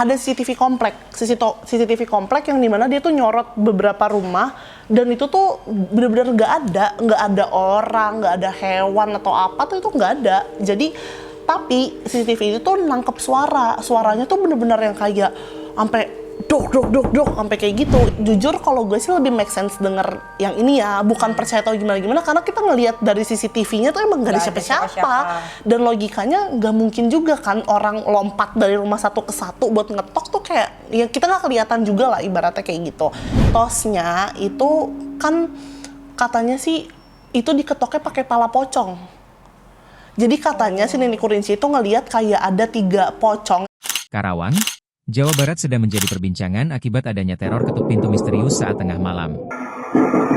ada CCTV komplek yang dimana dia tuh nyorot beberapa rumah dan itu tuh benar-benar nggak ada orang, nggak ada hewan atau apa tuh, itu nggak ada. Jadi tapi CCTV itu tuh nangkep suaranya tuh bener-bener yang kayak sampai dok sampai kayak gitu. Jujur kalau gue sih lebih make sense denger yang ini ya, bukan percaya atau gimana karena kita ngelihat dari CCTV-nya tuh emang gak ada siapa-siapa dan logikanya nggak mungkin juga kan orang lompat dari rumah satu ke satu buat ngetok tuh, kayak ya kita nggak kelihatan juga lah ibaratnya kayak gitu. Tosnya itu kan katanya sih itu diketoknya pakai pala pocong. Jadi katanya si Nini Kurinci itu ngelihat kayak ada 3 pocong. Karawang, Jawa Barat sedang menjadi perbincangan akibat adanya teror ketuk pintu misterius saat tengah malam.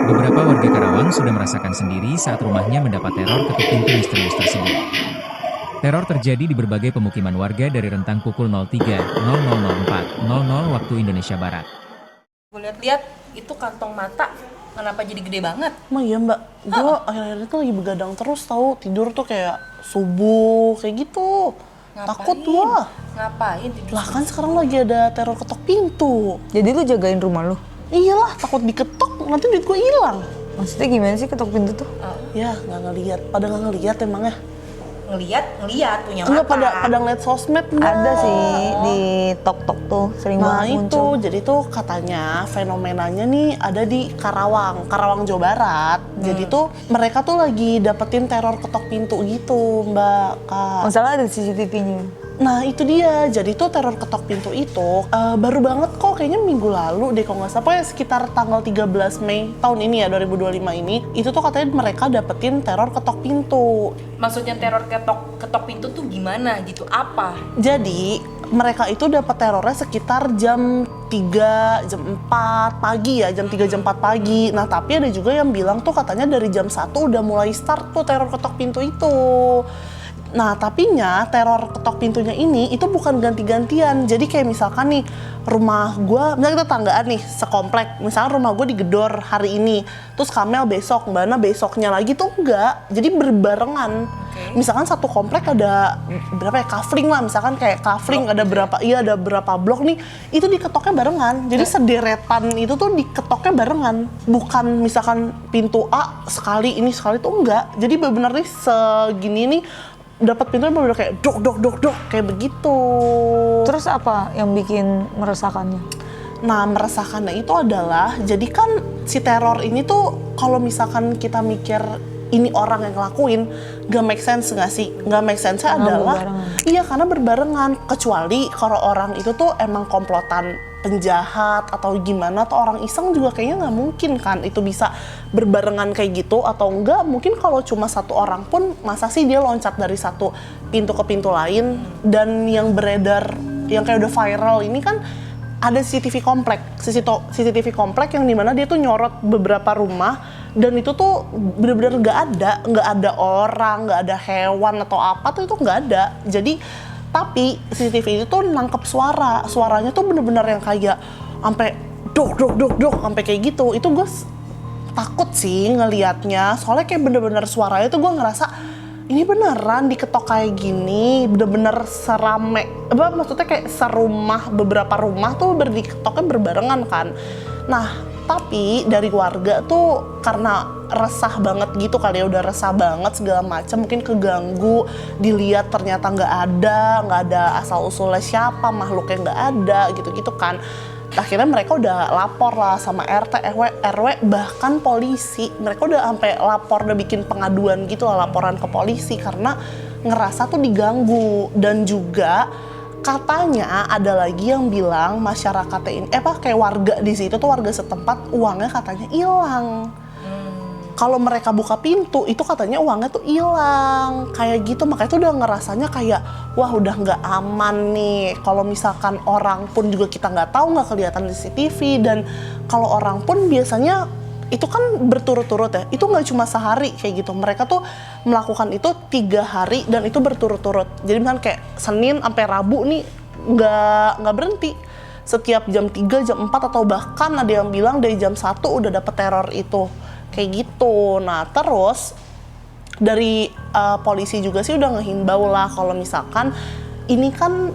Beberapa warga Karawang sudah merasakan sendiri saat rumahnya mendapat teror ketuk pintu misterius tersebut. Teror terjadi di berbagai pemukiman warga dari rentang pukul 03.00.04.00 waktu Indonesia Barat. Gue lihat-lihat itu kantong mata, kenapa jadi gede banget? Emang iya mbak, gue akhir-akhir itu lagi begadang terus tahu, tidur tuh kayak subuh kayak gitu. Ngapain? Takut gua. Ngapain tidur? Lah kan sekarang lagi ada teror ketok pintu. Jadi lu jagain rumah lu? Iyalah, takut diketok nanti duit gue hilang. Maksudnya gimana sih ketok pintu tuh? Ya nggak ngelihat, pada nggak ngelihat emangnya. Ngeliat punya mata. Enggak pada ngeliat sosmed nggak? Ada sih di tok-tok tuh sering Nah banget itu, muncul. jadi tuh katanya fenomenanya nih ada di Karawang Jawa Barat. Jadi tuh mereka tuh lagi dapetin teror ketok pintu gitu Mbak Kak. Masalah ada CCTV-nya. Nah itu dia, jadi tuh teror ketok pintu itu baru banget kok, kayaknya minggu lalu deh kalau nggak salah, pokoknya sekitar tanggal 13 Mei tahun ini ya, 2025 ini, itu tuh katanya mereka dapetin teror ketok pintu. Maksudnya teror ketok pintu tuh gimana gitu? Apa? Jadi mereka itu dapat terornya sekitar jam 3, jam 4 pagi ya, jam 3, jam 4 pagi. Nah tapi ada juga yang bilang tuh katanya dari jam 1 udah mulai start tuh teror ketok pintu itu. Nah tapinya teror ketok pintunya ini itu bukan ganti-gantian. Jadi kayak misalkan nih rumah gue, misalnya kita tanggaan nih sekomplek, misalnya rumah gue digedor hari ini, terus Kamel besok, Mbak Ana besoknya lagi tuh enggak. Jadi berbarengan. Misalkan satu komplek ada berapa ya, kafling lah, misalkan kayak kafling ada berapa, iya ada berapa blok nih, itu diketoknya barengan. Jadi sederetan itu tuh diketoknya barengan. Bukan misalkan pintu A sekali, ini sekali tuh enggak. Jadi bener-bener nih segini nih dapat pintunya bener-bener kayak dok kayak begitu. Terus apa yang bikin meresahkannya? Nah meresahkannya itu adalah, jadi kan si teror ini tuh kalau misalkan kita mikir ini orang yang ngelakuin, gak make sense gak sih? Gak make sense-nya adalah iya karena berbarengan. Kecuali kalau orang itu tuh emang komplotan penjahat atau gimana, atau orang iseng juga kayaknya nggak mungkin kan itu bisa berbarengan kayak gitu. Atau enggak, mungkin kalau cuma satu orang pun masa sih dia loncat dari satu pintu ke pintu lain. Dan yang beredar, yang kayak udah viral ini kan ada CCTV komplek yang dimana dia tuh nyorot beberapa rumah dan itu tuh bener-bener nggak ada orang, nggak ada hewan atau apa tuh, itu nggak ada. Jadi tapi CCTV itu tuh nangkep suaranya tuh bener-bener yang kayak sampai dok sampai kayak gitu. Itu gue takut sih ngelihatnya, soalnya kayak bener-bener suaranya tuh gue ngerasa ini beneran diketok kayak gini, bener-bener serame, maksudnya kayak serumah, beberapa rumah tuh diketoknya berbarengan kan. Nah tapi dari warga tuh karena resah banget gitu kali ya, udah resah banget segala macam, mungkin keganggu, dilihat ternyata nggak ada asal usulnya siapa, makhluknya nggak ada gitu kan. Akhirnya mereka udah lapor lah sama RT, RW, bahkan polisi. Mereka udah sampai lapor, udah bikin pengaduan gitu lah, laporan ke polisi karena ngerasa tuh diganggu. Dan juga katanya ada lagi yang bilang masyarakatnya ini, kayak warga di situ tuh, warga setempat, uangnya katanya hilang. Kalau mereka buka pintu itu katanya uangnya tuh hilang kayak gitu. Makanya tuh udah ngerasanya kayak wah udah nggak aman nih. Kalau misalkan orang pun juga kita nggak tahu, nggak kelihatan di CCTV. Dan kalau orang pun biasanya itu kan berturut-turut ya, itu nggak cuma sehari kayak gitu. Mereka tuh melakukan itu 3 hari dan itu berturut-turut. Jadi misalkan kayak Senin sampai Rabu nih nggak berhenti. Setiap jam 3, jam 4 atau bahkan ada yang bilang dari jam 1 udah dapet teror itu. Kayak gitu. Nah terus dari polisi juga sih udah ngehimbau lah kalau misalkan ini kan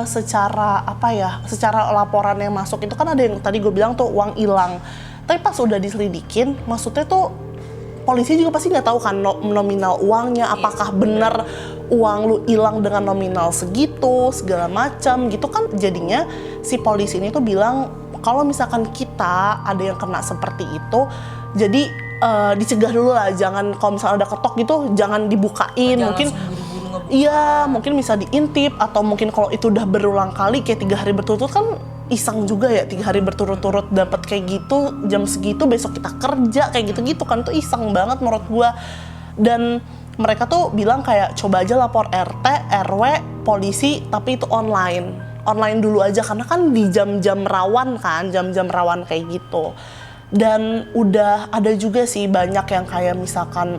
secara apa ya, secara laporan yang masuk itu kan ada yang tadi gue bilang tuh uang hilang. Tapi pas udah diselidikin, maksudnya tuh polisi juga pasti nggak tahu kan nominal uangnya, apakah bener uang lu hilang dengan nominal segitu, segala macam gitu kan. Jadinya si polisi ini tuh bilang kalau misalkan kita ada yang kena seperti itu, jadi dicegah dulu lah, jangan kalau misalnya ada ketok gitu jangan dibukain, mungkin iya mungkin bisa diintip, atau mungkin kalau itu udah berulang kali kayak 3 hari berturut-turut kan iseng juga ya, 3 hari berturut-turut dapat kayak gitu jam segitu, besok kita kerja kayak gitu-gitu kan, itu iseng banget menurut gua. Dan mereka tuh bilang kayak coba aja lapor RT, RW, polisi, tapi itu online dulu aja karena kan di jam-jam rawan kan, jam-jam rawan kayak gitu. Dan udah ada juga sih banyak yang kayak misalkan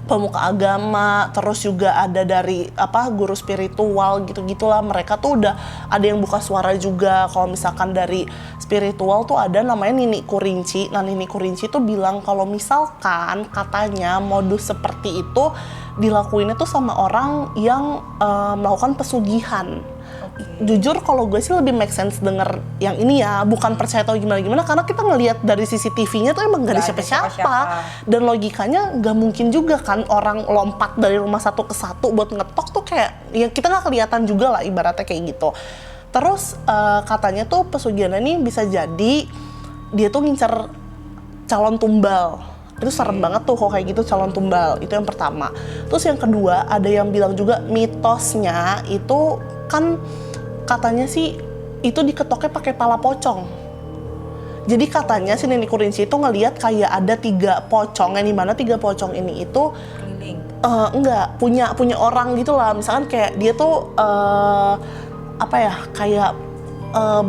pemuka agama, terus juga ada dari guru spiritual gitu-gitulah, mereka tuh udah ada yang buka suara juga. Kalau misalkan dari spiritual tuh ada namanya Nini Kurinci. Nah Nini Kurinci tuh bilang kalau misalkan katanya modus seperti itu dilakuin itu sama orang yang melakukan pesugihan. Jujur kalau gue sih lebih make sense denger yang ini ya, bukan percaya atau gimana-gimana, karena kita ngelihat dari CCTV-nya tuh emang gak ada siapa-siapa. Dan logikanya gak mungkin juga kan orang lompat dari rumah satu ke satu buat ngetok tuh kayak, ya kita gak kelihatan juga lah ibaratnya kayak gitu. Terus katanya tuh pesugihan ini bisa jadi dia tuh ngincer calon tumbal. Itu serem banget tuh kalau kayak gitu, calon tumbal. Itu yang pertama. Terus yang kedua ada yang bilang juga mitosnya itu kan katanya sih itu diketoknya pakai pala pocong. Jadi katanya si Nini Kurinci itu ngelihat kayak ada 3 pocong, yang dimana 3 pocong ini itu enggak punya orang gitu lah. Misalkan kayak dia tuh kayak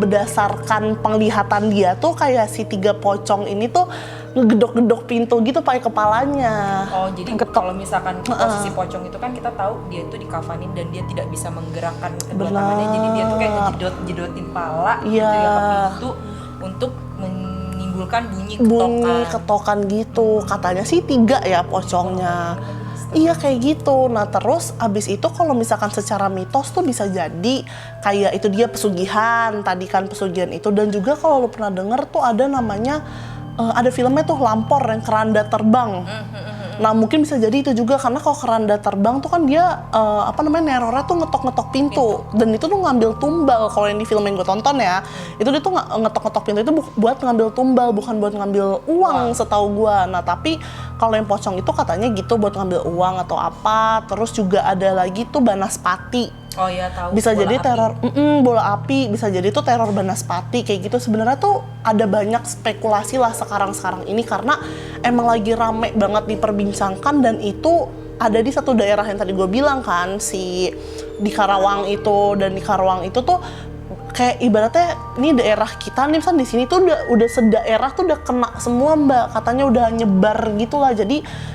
berdasarkan penglihatan dia tuh kayak si 3 pocong ini tuh ngegedok-gedok pintu gitu pakai kepalanya. Oh, jadi kalau misalkan posisi pocong itu kan kita tahu dia itu dikafanin dan dia tidak bisa menggerakkan kedua tangannya, jadi dia tuh kayak ngejedot-jedotin pala gitu ya ke pintu untuk menimbulkan bunyi ketokan gitu. Katanya sih 3 ya pocongnya. Iya kayak gitu. Nah terus abis itu kalau misalkan secara mitos tuh bisa jadi kayak itu dia pesugihan, tadi kan pesugihan itu. Dan juga kalau lu pernah denger tuh ada namanya ada filmnya tuh Lampor yang keranda terbang. Nah mungkin bisa jadi itu juga, karena kalau keranda terbang tuh kan dia nerornya tuh ngetok-ngetok pintu. Dan itu tuh ngambil tumbal. Kalau yang di film yang gue tonton ya, itu dia tuh ngetok-ngetok pintu itu buat ngambil tumbal, bukan buat ngambil uang setahu gue. Nah tapi kalau yang pocong itu katanya gitu buat ngambil uang atau apa. Terus juga ada lagi tuh Banaspati. Oh iya tahu. Bisa jadi teror bola api, bisa jadi tuh teror Banaspati kayak gitu. Sebenarnya tuh ada banyak spekulasi lah sekarang ini karena emang lagi rame banget diperbincangkan. Dan itu ada di satu daerah yang tadi gue bilang kan, di Karawang itu. Dan di Karawang itu tuh kayak ibaratnya ini daerah kita nih, misalnya di sini tuh udah sedaerah tuh udah kena semua mbak, katanya udah nyebar gitulah. Jadi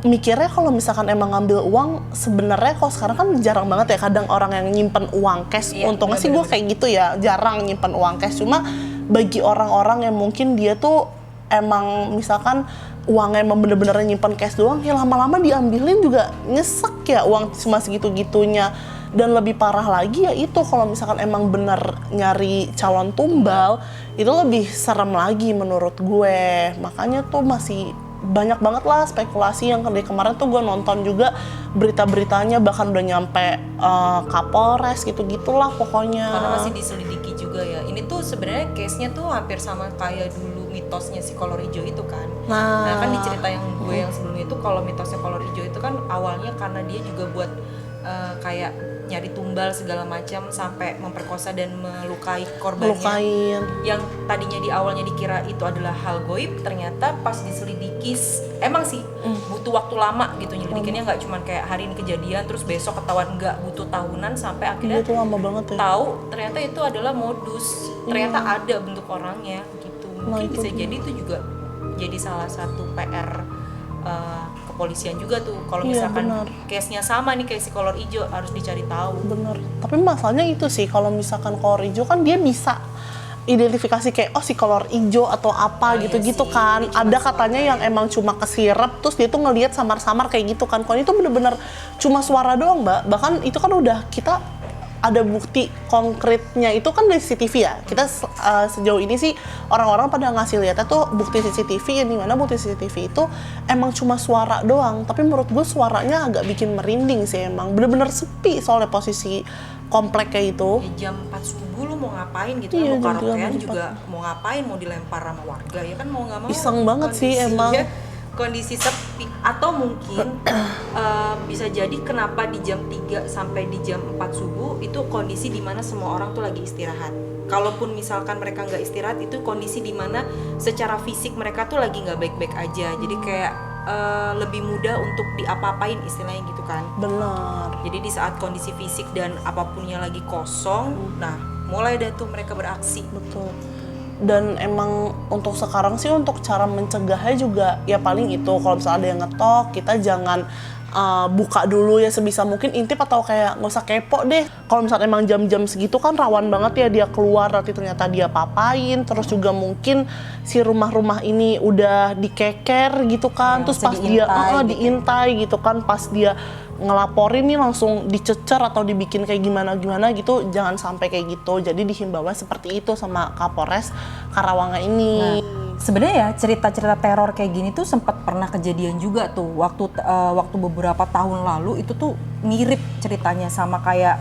mikirnya kalau misalkan emang ngambil uang, sebenarnya kalau sekarang kan jarang banget ya kadang orang yang nyimpen uang cash. Untungnya sih gue kayak gitu ya, jarang nyimpen uang cash. Cuma bagi orang-orang yang mungkin dia tuh emang misalkan uangnya emang bener-bener nyimpen cash doang, ya lama-lama diambilin juga nyesek ya uang cuma segitu-gitunya. Dan lebih parah lagi ya itu kalau misalkan emang bener nyari calon tumbal, itu lebih serem lagi menurut gue. Makanya tuh masih banyak banget lah spekulasi yang dari kemarin tuh gue nonton juga berita-beritanya, bahkan udah nyampe Kapolres gitu-gitulah pokoknya. Karena masih diselidiki juga ya. Ini tuh sebenarnya case-nya tuh hampir sama kayak dulu mitosnya si kolor hijau itu kan. Nah kan di cerita yang gue yang sebelumnya itu, kalau mitosnya kolor hijau itu kan awalnya karena dia juga buat kayak nyari tumbal segala macam sampai memperkosa dan melukai korbannya. Yang tadinya di awalnya dikira itu adalah hal goib, ternyata pas diselidiki emang sih butuh waktu lama gitu nyelidikinnya, nggak cuma kayak hari ini kejadian terus besok ketahuan, nggak, butuh tahunan sampai akhirnya itu lama banget ya. Tahu ternyata itu adalah modus, ternyata ada bentuk orangnya gitu. Mungkin bisa jadi itu juga jadi salah satu PR kepolisian juga tuh, kalau misalkan case-nya sama nih kayak si kolor hijau, harus dicari tahu. Bener. Tapi masalahnya itu sih, kalau misalkan kolor hijau kan dia bisa identifikasi kayak si kolor hijau atau apa gitu-gitu kan. Ada katanya yang emang cuma kesirep terus dia tuh ngelihat samar-samar kayak gitu kan. Kalau itu bener-bener cuma suara doang mbak. Bahkan itu kan udah kita ada bukti konkretnya itu kan dari CCTV ya. Kita sejauh ini sih orang-orang pada ngasih lihatnya tuh bukti CCTV, yang dimana bukti CCTV itu emang cuma suara doang. Tapi menurut gue suaranya agak bikin merinding sih emang. Bener-bener sepi soalnya posisi komplek kayak itu. Ya, jam 4 subuh lu mau ngapain gitu Iya, kan, mau jam karaokean 4. juga mau ngapain, mau dilempar sama warga ya kan, mau nggak mau Iseng banget sih emang. kondisi sepi. Atau mungkin bisa jadi kenapa di jam 3 sampai di jam 4 subuh itu kondisi dimana semua orang tuh lagi istirahat. Kalaupun misalkan mereka nggak istirahat, itu kondisi dimana secara fisik mereka tuh lagi nggak baik-baik aja, jadi kayak lebih mudah untuk diapa-apain istilahnya gitu kan. Bener. Jadi di saat kondisi fisik dan apapunnya lagi kosong, nah mulai dah tuh mereka beraksi. Betul. Dan emang untuk sekarang sih untuk cara mencegahnya juga ya paling itu, kalau misalnya ada yang ngetok, kita jangan buka dulu ya sebisa mungkin, intip atau kayak nggak usah kepo deh. Kalau misalnya emang jam-jam segitu kan rawan banget ya dia keluar, nanti ternyata dia papain, terus juga mungkin si rumah-rumah ini udah dikeker gitu kan, Ya, terus pas dia diintai diintai gitu kan, pas dia ngelaporin nih langsung dicecer atau dibikin kayak gimana gitu, jangan sampai kayak gitu. Jadi dihimbauan seperti itu sama Kapolres Karawang ini. Sebenarnya ya cerita-cerita teror kayak gini tuh sempat pernah kejadian juga tuh waktu beberapa tahun lalu. Itu tuh mirip ceritanya sama kayak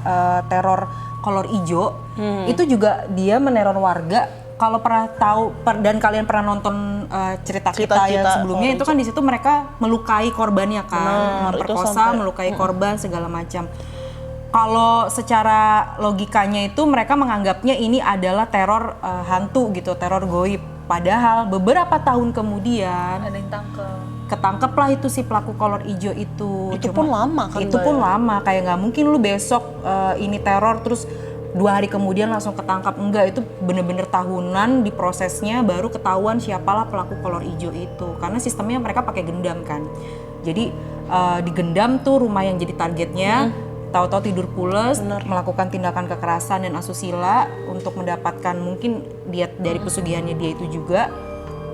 teror kolor ijo. Itu juga dia meneror warga. Kalau pernah tahu dan kalian pernah nonton cerita kita yang sebelumnya, itu kan di situ mereka melukai korbannya kan, memperkosa, melukai korban segala macam. Kalau secara logikanya itu mereka menganggapnya ini adalah teror hantu gitu, teror goib. Padahal beberapa tahun kemudian Ada yang ketangkeplah itu si pelaku kolor ijo itu. Itu pun lama kan, Itu pun lama, kayak nggak mungkin lu besok ini teror terus 2 hari kemudian langsung ketangkap. Enggak, itu bener-bener tahunan diprosesnya baru ketahuan siapalah pelaku kolor ijo itu. Karena sistemnya mereka pakai gendam kan. Jadi digendam tuh rumah yang jadi targetnya. Tahu-tahu tidur pules, melakukan tindakan kekerasan dan asusila untuk mendapatkan mungkin dia dari pesugihannya dia itu juga,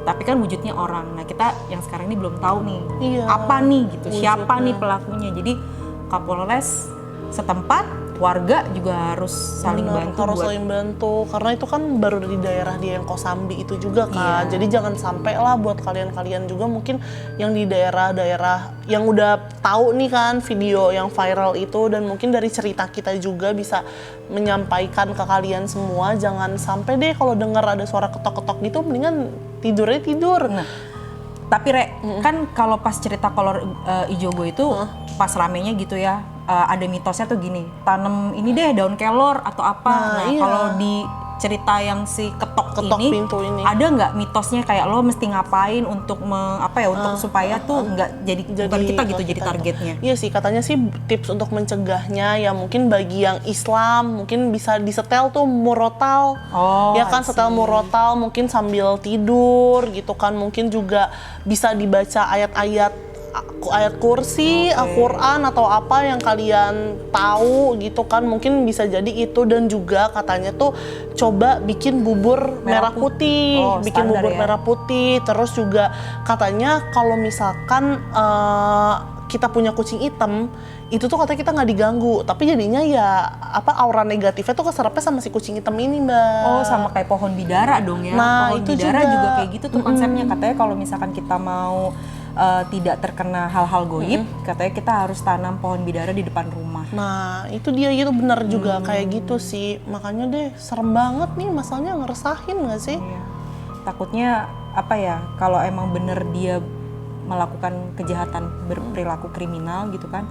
tapi kan wujudnya orang. Nah kita yang sekarang ini belum tahu nih apa nih gitu, siapa nih pelakunya. Jadi Kapolres setempat, warga juga harus saling bantu. Harus saling bantu, karena itu kan baru di daerah dia yang Kosambi itu juga kan. Jadi jangan sampai lah buat kalian-kalian juga mungkin yang di daerah-daerah yang udah tahu nih kan video yang viral itu, dan mungkin dari cerita kita juga bisa menyampaikan ke kalian semua, jangan sampai deh kalau dengar ada suara ketok-ketok gitu mendingan tidurnya tidur. Nah, tapi kan kalau pas cerita kolor ijo gue itu pas ramenya gitu ya, ada mitosnya tuh gini, tanam ini deh daun kelor atau apa. Nah kalau di cerita yang si ketok ini, pintu ini ada nggak mitosnya kayak lo mesti ngapain untuk untuk supaya tuh nggak jadi bukan kita gitu jadi targetnya. Iya sih, katanya sih tips untuk mencegahnya ya mungkin bagi yang Islam mungkin bisa disetel tuh murotal. Ya kan, setel murotal mungkin sambil tidur gitu kan, mungkin juga bisa dibaca ayat kursi, Al-Quran atau apa yang kalian tahu gitu kan, mungkin bisa jadi itu. Dan juga katanya tuh coba bikin bubur merah putih, bikin bubur merah putih. Terus juga katanya kalau misalkan kita punya kucing hitam, itu tuh katanya kita nggak diganggu, tapi jadinya ya aura negatifnya tuh keserapnya sama si kucing hitam ini, Mbak. Oh, sama kayak pohon bidara dong ya. Nah, pohon itu bidara juga kayak gitu tuh konsepnya. Katanya kalau misalkan kita mau tidak terkena hal-hal goib, katanya kita harus tanam pohon bidara di depan rumah. Nah, itu dia, itu benar juga kayak gitu sih. Makanya deh serem banget nih, masalahnya ngeresahin nggak sih? Iya. Takutnya apa ya, kalau emang bener dia melakukan kejahatan berperilaku kriminal gitu kan,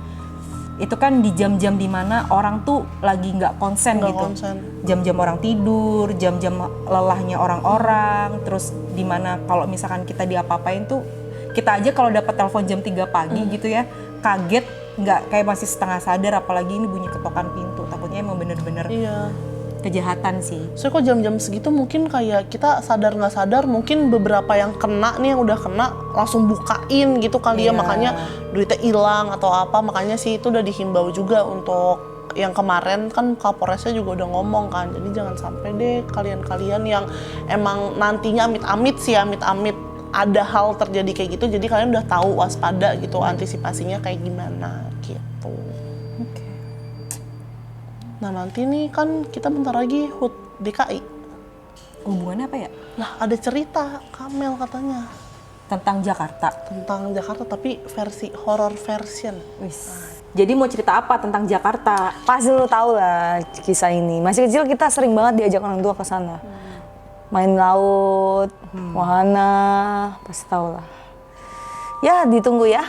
itu kan di jam-jam dimana orang tuh lagi nggak konsen gitu. Jam-jam orang tidur, jam-jam lelahnya orang-orang, terus dimana kalau misalkan kita diapa-apain tuh, kita aja kalau dapat telepon jam 3 pagi gitu ya, kaget, nggak kayak masih setengah sadar, apalagi ini bunyi ketokan pintu. Takutnya emang bener-bener kejahatan sih. So kok jam-jam segitu mungkin kayak kita sadar nggak sadar, mungkin beberapa yang kena nih, yang udah kena langsung bukain gitu kali ya, makanya duitnya hilang atau apa. Makanya sih itu udah dihimbau juga untuk yang kemarin kan Kapolresnya juga udah ngomong kan, jadi jangan sampai deh kalian-kalian yang emang nantinya amit-amit ada hal terjadi kayak gitu, jadi kalian udah tahu, waspada gitu, antisipasinya kayak gimana gitu. Nah nanti nih kan kita bentar lagi HUT DKI. Hubungannya apa ya? Nah ada cerita Kamel katanya Tentang Jakarta. tentang Jakarta tapi versi horror version. Wis. Jadi mau cerita apa tentang Jakarta? Pasti lu tahu lah kisah ini. Masih kecil kita sering banget diajak orang tua ke sana. Main laut, wahana, pasti tahu lah. Ya ditunggu ya.